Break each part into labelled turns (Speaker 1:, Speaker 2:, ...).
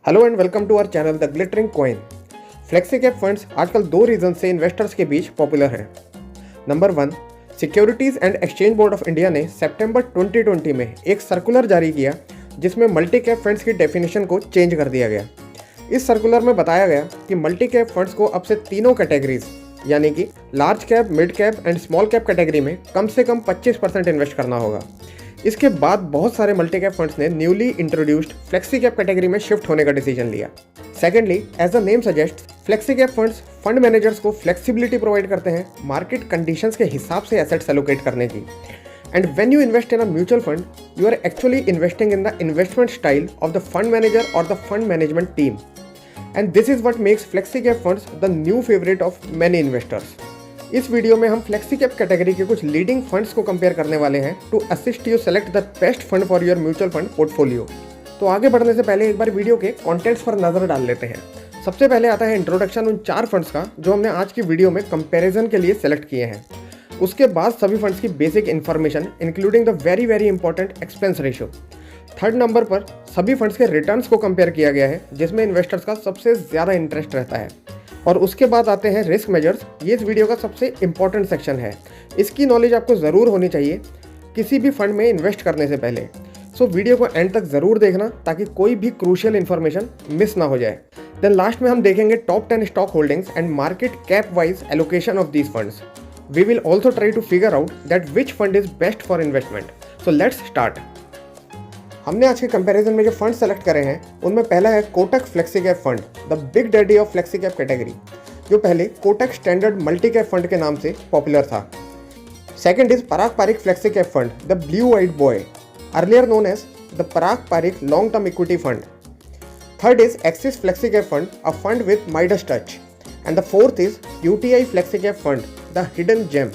Speaker 1: Hello and welcome to our channel the glittering coin. Flexi cap funds आजकल दो reason से investors के बीच पॉपुलर हैं। Number 1, securities and exchange board of India ने सितंबर 2020 में एक सर्कुलर जारी किया जिसमें मल्टी कैप फंड्स की डेफिनेशन को चेंज कर दिया गया। इस सर्कुलर में बताया गया कि मल्टी कैप फंड्स को अब से तीनों कैटेगरीज यानी कि large cap, mid cap and small cap category में कम से कम 25% इन्वेस्ट करना होगा। इसके बाद बहुत सारे मल्टी कैप फंड्स ने newly introduced flexi cap category में शिफ्ट होने का डिसीजन लिया। Secondly, as the name suggest, flexi cap funds fund managers को फ्लेक्सिबिलिटी प्रोवाइड करते हैं मार्केट कंडीशंस के हिसाब से एसेट्स एलोकेट करने की। And when you invest in a mutual fund, you are actually investing in the investment style of the fund manager और the fund management team. And this is what makes flexi cap funds the new favourite of many investors. इस video में हम flexi cap category के कुछ leading funds को compare करने वाले हैं to assist you select the best fund for your mutual fund portfolio. तो आगे बढ़ने से पहले एक बार वीडियो के कंटेंट्स पर नजर डाल लेते हैं। सबसे पहले आता है इंट्रोडक्शन उन 4 फंड्स का जो हमने आज की वीडियो में कंपैरिजन के लिए सेलेक्ट किए हैं। उसके बाद सभी फंड्स की basic information including the very important expense ratio. Third number पर सभी फंड्स के रिटर्न्स को कंपेयर किया गया है जिसमें इन्वेस्टर्स का सबसे ज़्यादा इंटरेस्ट रहता है। और उसके बाद आते हैं रिस्क मेजर्स। ये इस वीडियो का सबसे इंपॉर्टेंट सेक्शन है। इसकी नॉलेज आपको ज़रूर होनी चाहिए किसी भी फंड में इन्वेस्ट करने से पहले। सो वीडियो को एंड तक ज़रूर देखना ताकि कोई भी क्रूशियल इन्फॉर्मेशन मिस ना हो जाए। देन लास्ट में हम देखेंगे top 10 stock holdings and market cap wise allocation of these funds. We will also try to figure out that which fund is best for investment. So let's start. हमने आज के comparison में जो fund select करे हैं उनमें पहला है Kotak flexi cap fund, the big daddy of flexi cap category, जो पहले Kotak standard multi cap fund के नाम से पॉपुलर था। Second is Parag Parikh flexi cap fund, the blue eyed boy, earlier known as the Parag Parikh long term equity fund. Third is axis flexi cap fund, a fund with Midas touch, and the fourth is UTI flexi cap fund, the hidden GeM.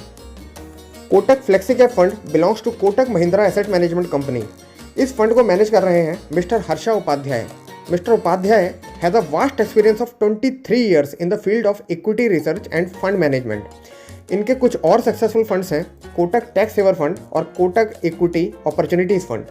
Speaker 1: Kotak flexi cap fund belongs to Kotak Mahindra asset management company. इस fund को manage कर रहे हैं mister Harsha Upadhyay. Mister Upadhyay has a vast experience of 23 years in the field of equity research and fund management. इनके कुछ और successful funds हैं Kotak tax saver fund और Kotak equity opportunities fund.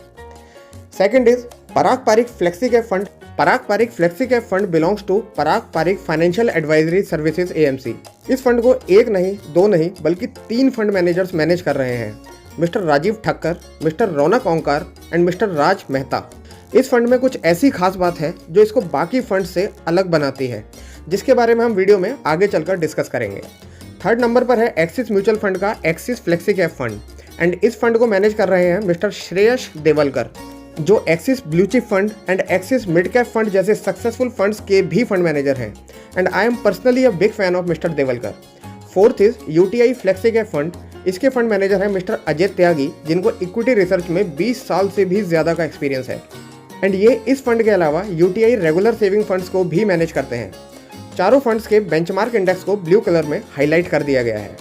Speaker 1: Second is Parag Parikh flexi cap fund. Parag Parikh flexi cap fund belongs to Parag Parikh financial advisory services AMC। इस fund को एक नहीं, दो नहीं, बल्कि 3 फंड मैनेजर्स मैनेज कर रहे हैं, mister Rajeev Thakkar, mister Raunak Onkar and mister Raj Mehta. इस फंड में कुछ ऐसी खास बात है जो इसको बाकी फंड से अलग बनाती है, जिसके बारे में हम वीडियो में आगे चलकर डिस्कस करेंगे। थर्ड नंबर पर है एक्सिस म्यूचुअल फंड का axis flexi cap fund, and इस फंड को मैनेज कर रहे हैं मिस्टर श्रेयस देवलकर, जो axis blue chip fund and axis mid cap fund जैसे सक्सेसफुल फंड्स के भी फंड मैनेजर हैं, and I am personally a big fan of mister Devalkar. Fourth is UTI flexi cap fund. इसके फंड मैनेजर हैं mister Ajay Tyagi, जिनको equity research में 20 साल से भी ज़्यादा का एक्सपीरियंस है, एंड ये इस फंड के अलावा यूटीआई रेगुलर सेविंग फंड्स को भी मैनेज करते हैं। चारों फंड्स के बेंचमार्क इंडेक्स को ब्लू कलर में हाईलाइट कर दिया गया है।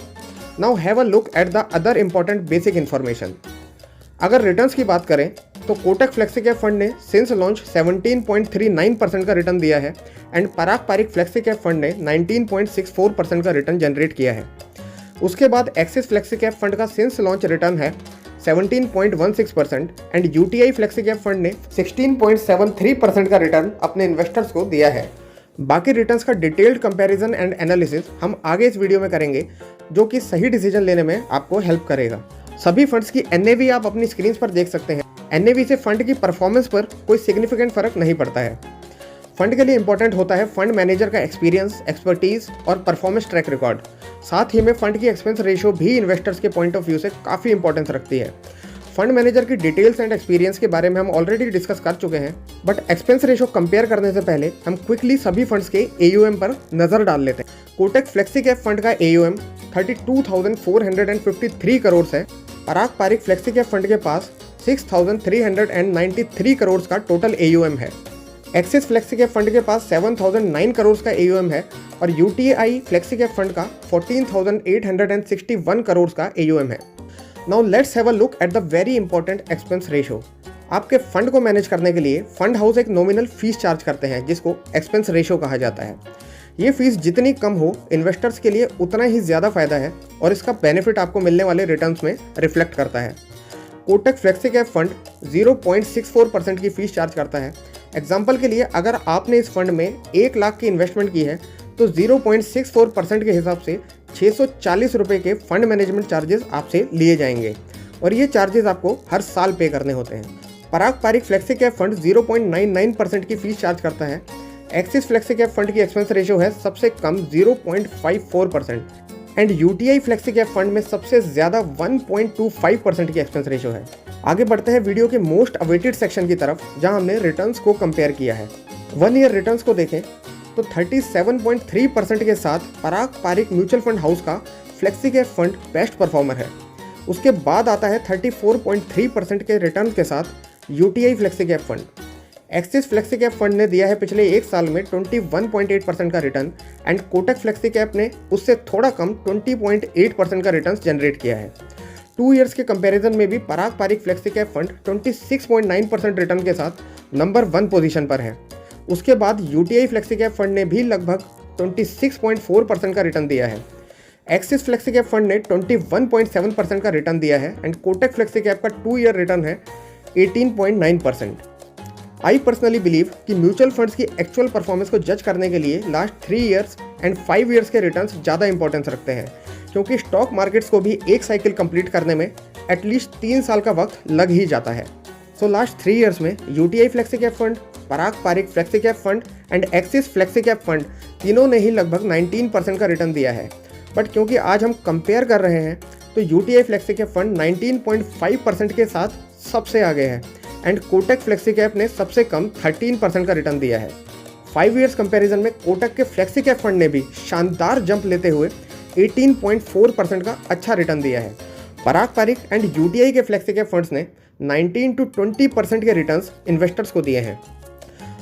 Speaker 1: Now have a look at the other important basic information. अगर रिटर्न्स की बात करें तो कोटक फ्लेक्सी कैप फंड ने सिंस लॉन्च 17.39% का रिटर्न दिया है, and Parag Parikh flexi cap fund ने 19.64% का रिटर्न जनरेट किया है। उसके बाद एक्सिस फ्लेक्सी कैप फंड का सिंस लॉन्च रिटर्न है 17.16% and UTI flexi cap fund ने 16.73% का रिटर्न अपने इन्वेस्टर्स को दिया है। बाकी रिटर्न्स का डिटेल्ड कंपैरिजन एंड एनालिसिस हम आगे इस वीडियो में करेंगे, जो कि सही डिसीजन लेने में आपको हेल्प करेगा। सभी फंड्स की NAV आप अपनी स्क्रीन पर देख सकते हैं। NAV से फंड की परफॉर्मेंस पर कोई सिग्निफिकेंट फर्क नहीं पड़ता है। फंड के लिए इंपॉर्टेंट होता है फंड मैनेजर का एक्सपीरियंस, एक्सपर्टीज और परफॉर्मेंस ट्रैक रिकॉर्ड। साथ ही में फंड की एक्सपेंस रेशियो भी इन्वेस्टर्स के पॉइंट ऑफ व्यू से काफ़ी इंपॉर्टेंस रखती है। फंड मैनेजर की डिटेल्स एंड एक्सपीरियंस के बारे में हम ऑलरेडी डिस्कस कर चुके हैं, बट एक्सपेंस रेशियो कंपेयर करने से पहले हम क्विकली सभी फंड्स के AUM पर नजर डाल लेते हैं। कोटक फ्लेक्सी कैप फंड का AUM 32,453 करोड़ है। पराग पारिक फ्लेक्सी कैप फंड के पास 6,393 करोड़ का टोटल AUM है। एक्सिस फ्लेक्सी कैप फंड के पास 7,009 करोड़ का AUM है और यूटीआई फ्लेक्सी कैप फंड का 14,861 करोड़ का AUM है। Now let's have a look at the very important expense ratio. आपके फंड को मैनेज करने के लिए फंड हाउस एक नॉमिनल फीस चार्ज करते हैं जिसको एक्सपेंस रेशियो कहा जाता है। ये फीस जितनी कम हो इन्वेस्टर्स के लिए उतना ही ज़्यादा फायदा है और इसका बेनिफिट आपको मिलने वाले रिटर्न्स में रिफ्लेक्ट करता है। कोटक फ्लेक्सी कैप फंड 0.64% की फीस चार्ज करता है, एग्जाम्पल के लिए अगर आपने इस फंड में 1 लाख की इन्वेस्टमेंट की है तो 0.64% के हिसाब से 640 रुपये के फंड मैनेजमेंट चार्जेस आपसे लिए जाएंगे और ये चार्जेस आपको हर साल पे करने होते हैं। पराग पारिक फ्लेक्सी कैप फंड 0.99% की फीस चार्ज करता है। एक्सिस फ्लेक्सी कैप फंड की एक्सपेंस रेशियो है सबसे कम 0.54% and UTI flexi cap fund में सबसे ज़्यादा 1.25% की एक्सपेंस रेशियो है। आगे बढ़ते हैं वीडियो के मोस्ट अवेटेड सेक्शन की तरफ, जहां हमने रिटर्न्स को कंपेयर किया है। 1 ईयर रिटर्न्स को देखें तो 37.3% के साथ पराग पारिक म्यूचुअल फंड हाउस का flexi cap fund best performer है। उसके बाद आता है 34.3% के रिटर्न के साथ UTI flexi cap fund. Axis flexi cap fund ने दिया है पिछले 1 साल में 21.8% का return and Kotak flexi cap ने उससे थोड़ा कम 20.8% का रिटर्न जनरेट किया है। 2 ईयर्स के कंपैरिजन में भी Parag Parikh flexi cap fund 26.9% return के साथ नंबर 1 पोजीशन पर है। उसके बाद यूटीआई फ्लेक्सी कैप फंड ने भी लगभग 26.4% का रिटर्न दिया है। एक्सिस फ्लेक्सी कैप फंड ने 21.7% का रिटर्न दिया है एंड कोटक फ्लेक्सी कैप का 2 ईयर रिटर्न है 18.9%। आई पर्सनली बिलीव कि म्यूचुअल फंड्स की एक्चुअल परफॉर्मेंस को जज करने के लिए लास्ट 3 ईयर्स एंड 5 ईयर्स के रिटर्न्स ज़्यादा इंपॉर्टेंस रखते हैं, क्योंकि स्टॉक मार्केट्स को भी एक साइकिल कंप्लीट करने में एटलीस्ट 3 साल का वक्त लग ही जाता है। सो लास्ट 3 ईयर्स में UTI flexi cap fund, Parag Parikh flexi cap fund and axis flexi cap fund तीनों ने ही लगभग 19% का रिटर्न दिया है। बट क्योंकि आज हम कंपेयर कर रहे हैं तो यूटीआई फ्लेक्सी कैप फंड 19.5% के साथ सबसे आगे है एंड कोटक फ्लेक्सी कैप ने सबसे कम 13% का रिटर्न दिया है। 5 ईयर्स कंपैरिजन में कोटक के फ्लेक्सी कैप फंड ने भी शानदार जंप लेते हुए 18.4% का अच्छा रिटर्न दिया है। पराग पारिक एंड यूटीआई के फ्लेक्सी कैप फंड्स ने 19 to 20% के रिटर्न्स इन्वेस्टर्स को दिए हैं।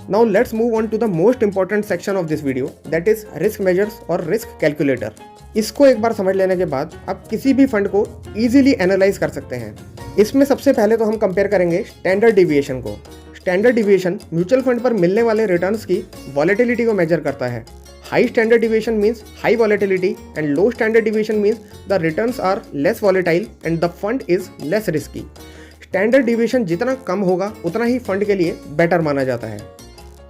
Speaker 1: Now let's move on to the most important section of this video, that is risk measures और रिस्क कैलकुलेटर। इसको एक बार समझ लेने के बाद आप किसी भी फंड को ईजिली एनालाइज कर सकते हैं। इसमें सबसे पहले तो हम कंपेयर करेंगे स्टैंडर्ड डिविएशन को। स्टैंडर्ड डिविएशन म्यूचुअल फंड पर मिलने वाले रिटर्न्स की वॉलेटिलिटी को मेजर करता है। High standard deviation means high volatility and low standard deviation means the returns are less volatile and the fund is less risky. Standard deviation जितना कम होगा उतना ही फंड के लिए बेटर माना जाता है।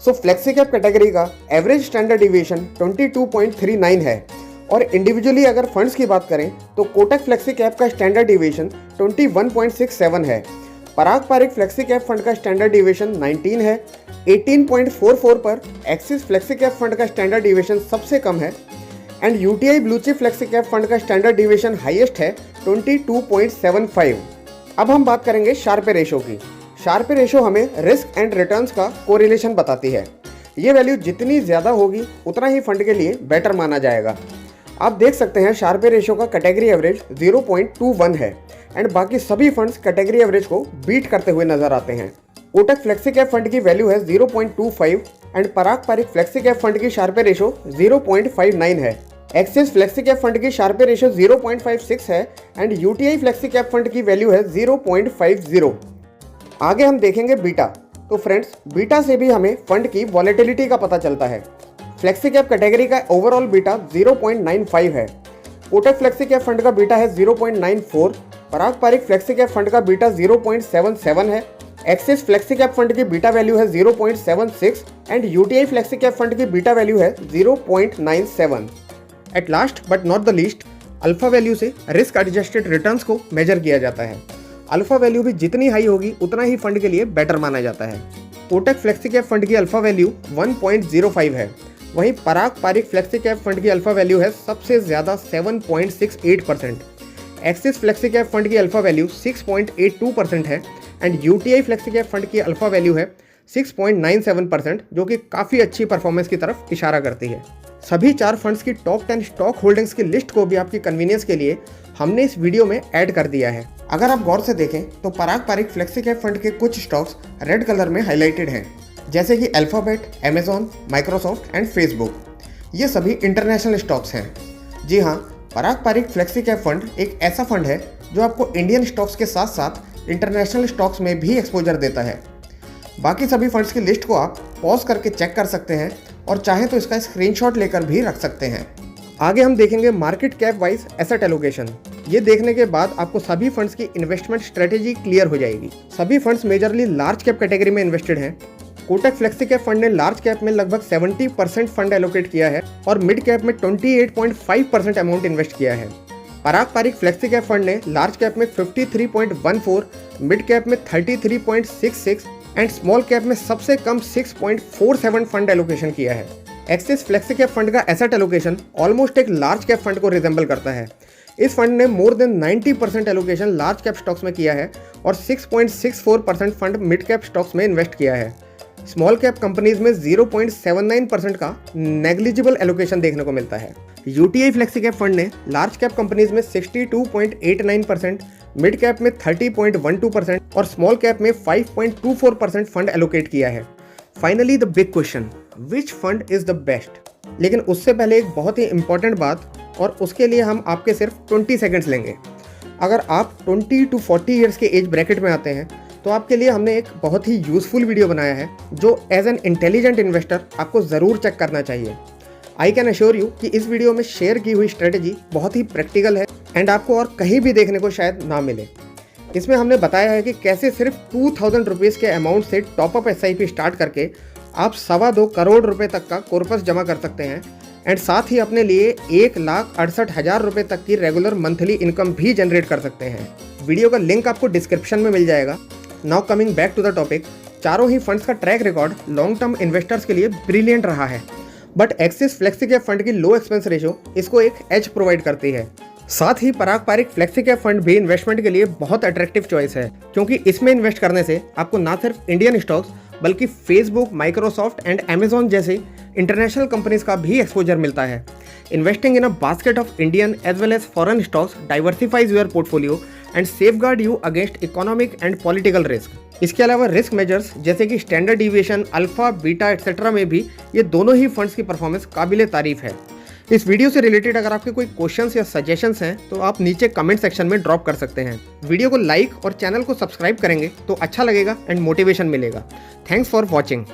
Speaker 1: सो फ्लेक्सी कैप कैटेगरी का एवरेज स्टैंडर्ड डिविएशन 22.39 है और इंडिविजुअली अगर फंड्स की बात करें तो कोटक फ्लेक्सी कैप का स्टैंडर्ड डिविएशन 21.67 है। पराग पारिक फ्लेक्सी कैप फंड का स्टैंडर्ड डिविएशन 19 है। 18.44 पर एक्सिस फ्लेक्सी कैप फंड का स्टैंडर्ड डिविएशन सबसे कम है and UTI blue chip flexi cap fund का स्टैंडर्ड डिविएशन हाईएस्ट है 22.75। अब हम बात करेंगे शार्पे रेशो की। शार्पे रेशो हमें रिस्क एंड रिटर्न्स का कोरिलेशन बताती है। ये वैल्यू जितनी ज़्यादा होगी उतना ही फंड के लिए बेटर माना जाएगा। आप देख सकते हैं शार्पे रेशो का कैटेगरी एवरेज 0.21 है एंड बाकी सभी फंड्स कैटेगरी एवरेज को बीट करते हुए नजर आते हैं। कोटक फ्लेक्सी कैप फंड की वैल्यू है 0.25 and Parag Parikh flexi cap fund की शार्पे रेशो 0.59 है। एक्सिस फ्लेक्सी कैप फंड की शार्पे रेशो 0.56 है and UTI flexi cap fund की वैल्यू है 0.50। आगे हम देखेंगे बीटा। तो फ्रेंड्स, बीटा से भी हमें फंड की वॉलेटिलिटी का पता चलता है। फ्लेक्सी कैप कैटेगरी का ओवरऑल बीटा 0.95 है। कोटक फ्लेक्सी कैप फंड का बीटा है 0.94। पराग पारिक फ्लेक्सी कैप फंड का बीटा 0.77 है। एक्सिस फ्लेक्सी कैप फंड की बीटा वैल्यू है 0.76 and UTI flexi cap fund की बीटा वैल्यू है 0.97। At last but not the least, alpha value से रिस्क एडजस्टेड रिटर्न्स को मेजर किया जाता है। अल्फा वैल्यू भी जितनी हाई होगी उतना ही फंड के लिए बेटर माना जाता है। कोटक फ्लेक्सी कैप फंड की अल्फा वैल्यू 1.05 है। वहीं पराग पारिक फ्लेक्सी कैप फंड की अल्फा वैल्यू है सबसे ज़्यादा 7.68%। एक्सिस फ्लेक्सी कैप फंड की अल्फा वैल्यू 6.82% है and UTI flexi cap fund की अल्फा वैल्यू है 6.97%, जो कि काफ़ी अच्छी परफॉर्मेंस की तरफ इशारा करती है। सभी 4 फंड्स की टॉप 10 स्टॉक होल्डिंग्स की लिस्ट को भी आपकी कन्वीनियंस के लिए हमने इस वीडियो में ऐड कर दिया है। अगर आप गौर से देखें तो पराग पारिक फ्लेक्सी कैप फंड के कुछ स्टॉक्स रेड कलर में हाईलाइटेड हैं, जैसे कि alphabet, Amazon, Microsoft and Facebook. ये सभी इंटरनेशनल स्टॉक्स हैं। जी हाँ, पराग पारिक फ्लेक्सी कैप फंड एक ऐसा फंड है जो आपको इंडियन स्टॉक्स के साथ साथ इंटरनेशनल स्टॉक्स में भी एक्सपोजर देता है। बाकी सभी फंड्स की लिस्ट को आप पॉज करके चेक कर सकते हैं और चाहें तो इसका स्क्रीनशॉट लेकर भी रख सकते हैं। आगे हम देखेंगे market cap wise asset allocation. ये देखने के बाद आपको सभी फंड्स की इन्वेस्टमेंट स्ट्रेटेजी क्लियर हो जाएगी। सभी funds majorly large cap category में इन्वेस्टेड हैं। कोटक फ्लेक्सी कैप फंड ने लार्ज कैप में लगभग 70% फंड एलोकेट किया है और मिड कैप में 28.5% अमाउंट इन्वेस्ट किया है। पराग पारिक फ्लेक्सी कैप फंड ने लार्ज कैप में 53.14, मिड कैप में 33.66 एंड स्मॉल कैप में सबसे कम 6.47 फंड एलोकेशन किया है। एक्सिस फ्लेक्सी कैप फंड का एसेट एलोकेशन ऑलमोस्ट एक लार्ज कैप फंड को रिजेंबल करता है। इस फंड ने more than 90% allocation large cap stocks में किया है और 6.64% फंड मिड कैप स्टॉक्स में इन्वेस्ट किया है। स्मॉल कैप कंपनीज में 0.79% का नेग्लिजिबल एलोकेशन देखने को मिलता है। यूटीआई फ्लेक्सी कैप फंड ने लार्ज कैप कंपनीज में 62.89%, मिड कैप में 30.12% और स्मॉल कैप में 5.24% फंड एलोकेट किया है। Finally the big question, which fund is the best? लेकिन उससे पहले एक बहुत ही इंपॉर्टेंट बात, और उसके लिए हम आपके सिर्फ 20 सेकंड्स लेंगे। अगर आप 20 to 40 ईयर्स के एज ब्रैकेट में आते हैं तो आपके लिए हमने एक बहुत ही यूजफुल वीडियो बनाया है जो एज एन इंटेलिजेंट इन्वेस्टर आपको ज़रूर चेक करना चाहिए। आई कैन अश्योर यू कि इस वीडियो में शेयर की हुई स्ट्रेटेजी बहुत ही प्रैक्टिकल है एंड आपको और कहीं भी देखने को शायद ना मिले। इसमें हमने बताया है कि कैसे सिर्फ 2000 रुपीज़ के अमाउंट से टॉपअप SIP स्टार्ट करके आप 2.25 करोड़ रुपए तक का कॉर्पस जमा कर सकते हैं एंड साथ ही अपने लिए 1,68,000 रुपये तक की रेगुलर मंथली इनकम भी जनरेट कर सकते हैं। वीडियो का लिंक आपको डिस्क्रिप्शन में मिल जाएगा। Now coming back to the topic, चारों ही फंड्स का track record long term investors के लिए ब्रिलियंट रहा है, but axis flexi cap fund की लो एक्सपेंस रेशो इसको एक एज प्रोवाइड करती है। साथ ही पराग पारिक फ्लेक्सी कैप फंड भी इन्वेस्टमेंट के लिए बहुत अट्रैक्टिव चॉइस है, क्योंकि इसमें इन्वेस्ट करने से आपको ना सिर्फ इंडियन स्टॉक्स बल्कि फेसबुक, माइक्रोसॉफ्ट एंड अमेजॉन जैसे इंटरनेशनल कंपनीज का भी एक्सपोजर मिलता है। Investing in a basket of Indian as well as foreign stocks diversifies your portfolio and safeguard you against economic and political risk. इसके अलावा risk measures जैसे कि standard deviation, alpha, beta etcetera में भी ये दोनों ही फंड्स की परफॉर्मेंस काबिले तारीफ है। इस वीडियो से रिलेटेड अगर आपके कोई क्वेश्चंस या सजेशंस हैं तो आप नीचे कमेंट सेक्शन में ड्रॉप कर सकते हैं। वीडियो को लाइक और चैनल को सब्सक्राइब करेंगे तो अच्छा लगेगा एंड मोटिवेशन मिलेगा। Thanks for watching.